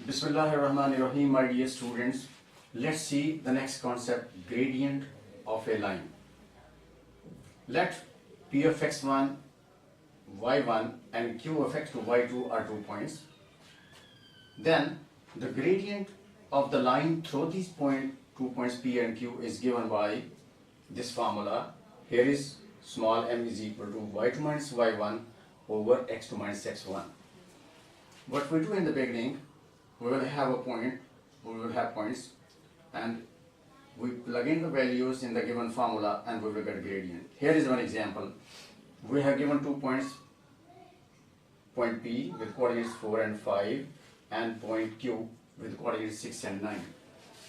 Bismillahirrahmanirrahim, my dear students. Let's see the next concept, gradient of a line. Let P of x1, y1 and Q of x2, y2 are 2 points. Then the gradient of the line through these 2 points P and Q is given by this formula. Here is small m is equal to y2 minus y1 over x2 minus x1. What we do in the beginning, we will have points and we plug in the values in the given formula and we will get a gradient. Here is one example. We have given 2 points, point P with coordinates 4 and 5 and point Q with coordinates 6 and 9.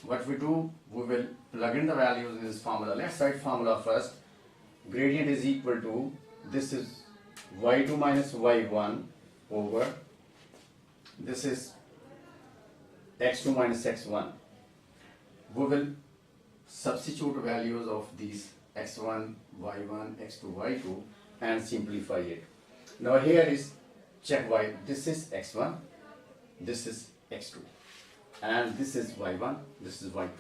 What we do, we will plug in the values in this formula. Let's write formula first. Gradient is equal to, this is y2 minus y1 over, this is x2 minus x1. We will substitute values of these x1, y1, x2, y2 and simplify it. Now here is check y. This is x1, this is x2 and this is y1, this is y2.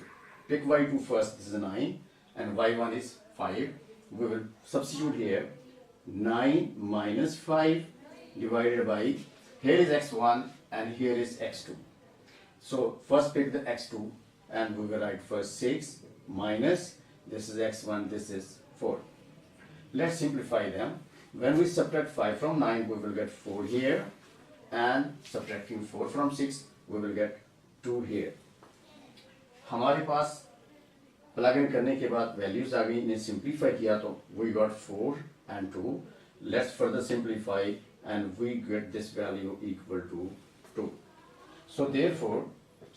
Pick y2 first, this is 9 and y1 is 5. We will substitute here 9 minus 5 divided by, here is x1 and here is x2. So first pick the x2 and we will write first 6 minus, this is x1, this is 4. Let's simplify them. When we subtract 5 from 9, we will get 4 here, and subtracting 4 from 6, we will get 2 here. हमारे पास plug in करने के बाद values आ गई, इन्हें simplify किया तो we got 4 and 2. Let's further simplify and we get this value equal to 2. So therefore,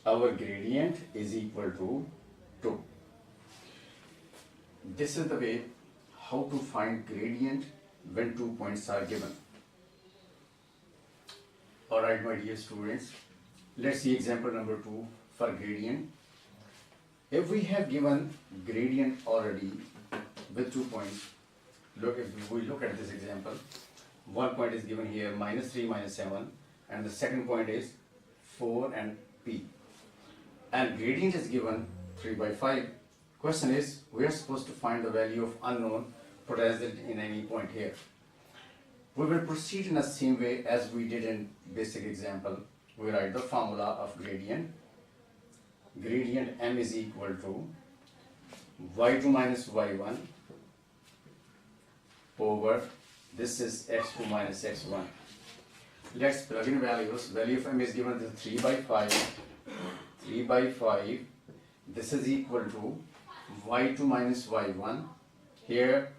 our gradient is equal to 2. This is the way how to find gradient when 2 points are given. Alright, my dear students, let's see example number 2 for gradient. If we have given gradient already with 2 points, if we look at this example, one point is given here, minus 3, minus 7, and the second point is 4 and P. And gradient is given 3 by 5. Question is, we are supposed to find the value of unknown present in any point here. We will proceed in the same way as we did in basic example. We write the formula of gradient. Gradient m is equal to y2 minus y1 over, this is x2 minus x1. Let's plug in values. Value of m is given as 3 by 5. 3 by 5. This is equal to y2 minus y1. Here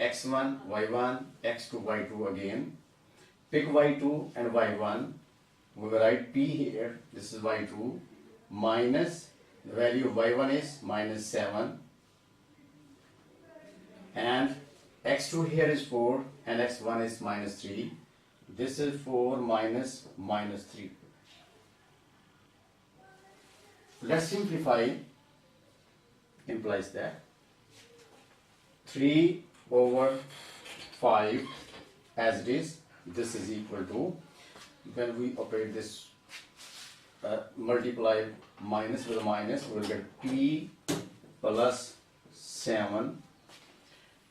x1, y1, x2, y2 again. Pick y2 and y1. We will write p here. This is y2 minus the value of y1 is minus 7. And x2 here is 4 and x1 is minus 3. This is 4 minus 3. Let's simplify. Implies that 3 over 5 as it is, this is equal to, when we operate this multiply minus with a minus, we will get p plus 7,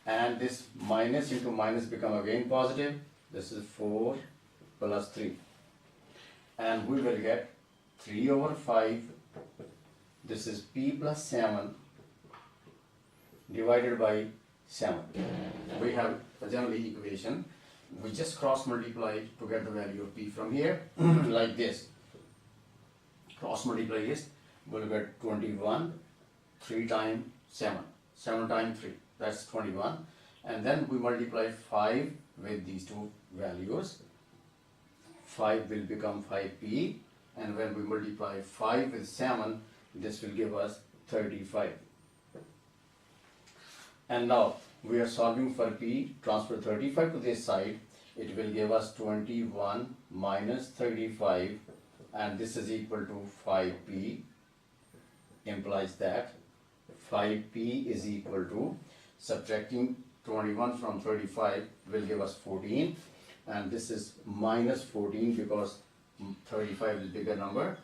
and this minus into minus become again positive. This is 4 plus 3 and we will get 3 over 5. This is p plus 7 divided by 7. We have a general equation. We just cross multiply to get the value of p from here like this. Cross multiply is, we will get 21, 3 times 7, 7 times 3, that's 21. And then we multiply 5 with these two values. 5 will become 5p, and when we multiply 5 with 7, this will give us 35. And now we are solving for p. Transfer 35 to this side. It will give us 21 minus 35, and this is equal to 5p. Implies that 5p is equal to, subtracting 21 from 35 will give us 14, and this is minus 14 because 35 is bigger number,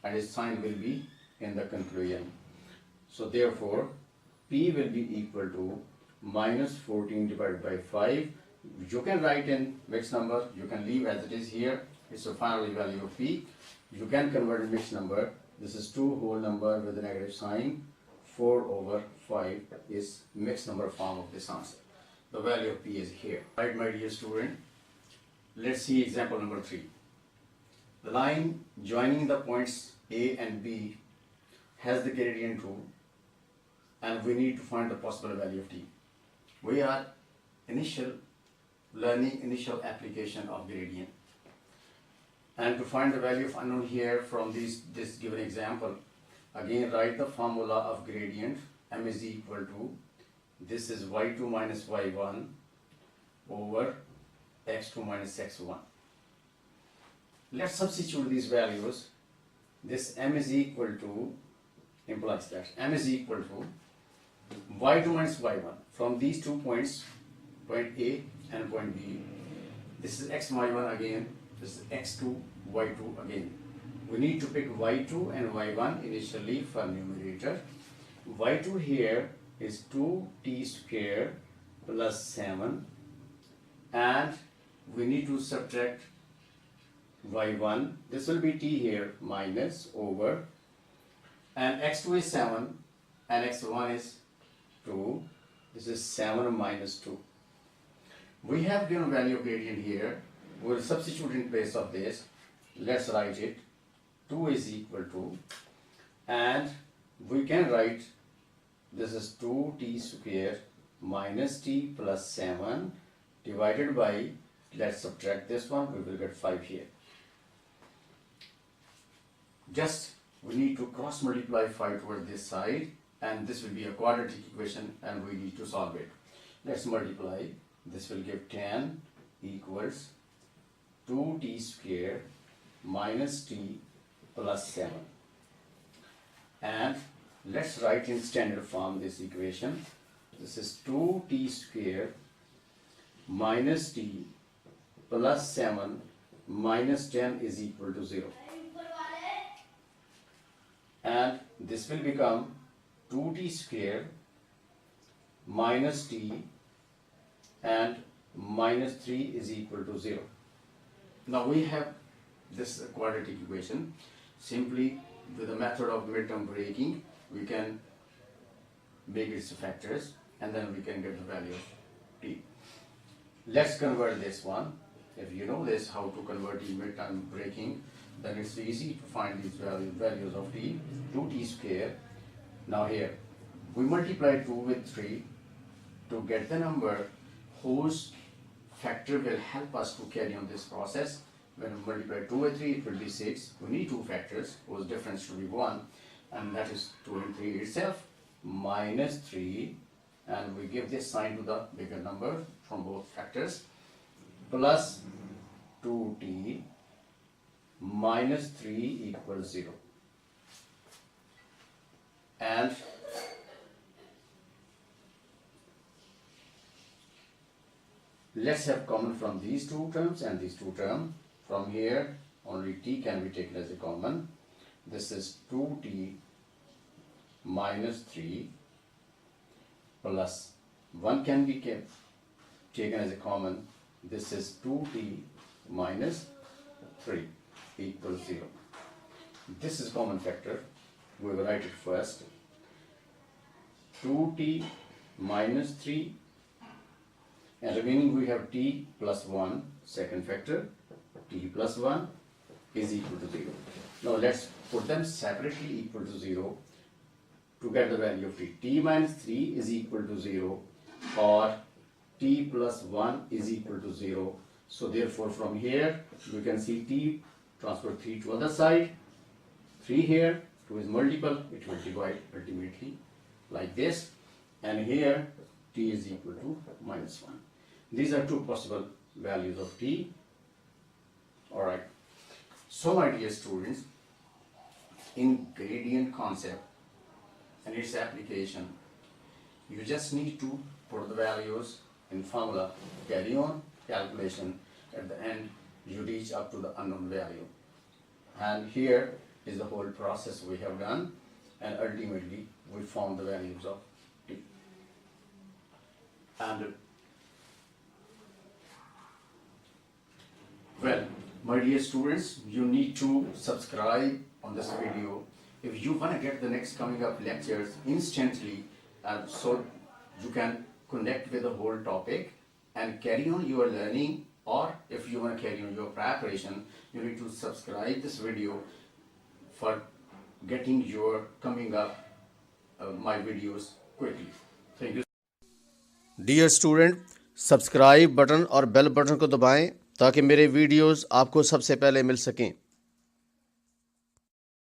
and its sign will be in the conclusion. So therefore, P will be equal to minus 14 divided by 5. You can write in mixed number, you can leave as it is here. It's the final value of P. You can convert in mixed number. This is 2 whole number with a negative sign. 4 over 5 is mixed number form of this answer. The value of P is here. Right, my dear student. Let's see example number 3. The line joining the points A and B has the gradient rule, and we need to find the possible value of T. We are learning initial application of gradient. And to find the value of unknown here from this given example, again write the formula of gradient. M is equal to, this is y2 minus y1 over x2 minus x1. Let's substitute these values. This m is equal to, implies that m is equal to y2 minus y1 from these 2 points, point A and point B. This is x y1 again, this is x2 y2 again. We need to pick y2 and y1 initially for numerator. y2 here is 2t square plus 7, and we need to subtract y1. This will be t here minus over, and x2 is 7 and x1 is 2. This is 7 minus 2. We have given value of gradient here. We will substitute in place of this. Let's write it. 2 is equal to, and we can write this is 2t square minus t plus 7 divided by, let's subtract this one, we will get 5 here. Just we need to cross multiply 5 toward this side, and this will be a quadratic equation and we need to solve it. Let's multiply. This will give 10 equals 2t square minus t plus 7. And let's write in standard form this equation. This is 2t square minus t plus 7 minus 10 is equal to 0. And this will become 2t square minus t and minus 3 is equal to 0. Now we have this quadratic equation. Simply with the method of midterm breaking, we can make its factors and then we can get the value of t. Let's convert this one. If you know this, how to convert in midterm breaking, then it's easy to find these values of t. 2t square. Now here, we multiply 2 with 3 to get the number whose factor will help us to carry on this process. When we multiply 2 with 3, it will be 6. We need 2 factors whose difference should be 1, and that is 2 and 3 itself, minus 3, and we give this sign to the bigger number from both factors, plus 2t minus 3 equals 0. And let's have common from these 2 terms and these 2 terms. From here, only t can be taken as a common. This is 2t minus 3 plus 1 can be taken as a common. This is 2t minus 3 equals 0. This is common factor. We will write it first. 2t minus 3, and remaining we have t plus 1, second factor, t plus 1 is equal to 0. Now let's put them separately equal to 0 to get the value of t. T minus 3 is equal to 0, or t plus 1 is equal to 0. So therefore from here we can see t transfer 3 to other side, 3 here, 2 is multiple, it will divide ultimately like this, and here t is equal to minus 1. These are 2 possible values of t. Alright, so my dear students, in gradient concept and its application, you just need to put the values in formula, carry on calculation, at the end you reach up to the unknown value. And here is the whole process we have done, and ultimately we found the values of t. And well, my dear students, you need to subscribe on this video if you want to get the next coming up lectures instantly, so you can connect with the whole topic and carry on your learning. Or if you want to carry on your preparation, you need to subscribe this video for getting your coming up my videos quickly. Thank you. Dear student, subscribe button और bell button को दबाएं ताकि मेरे videos आपको सबसे पहले मिल सकें।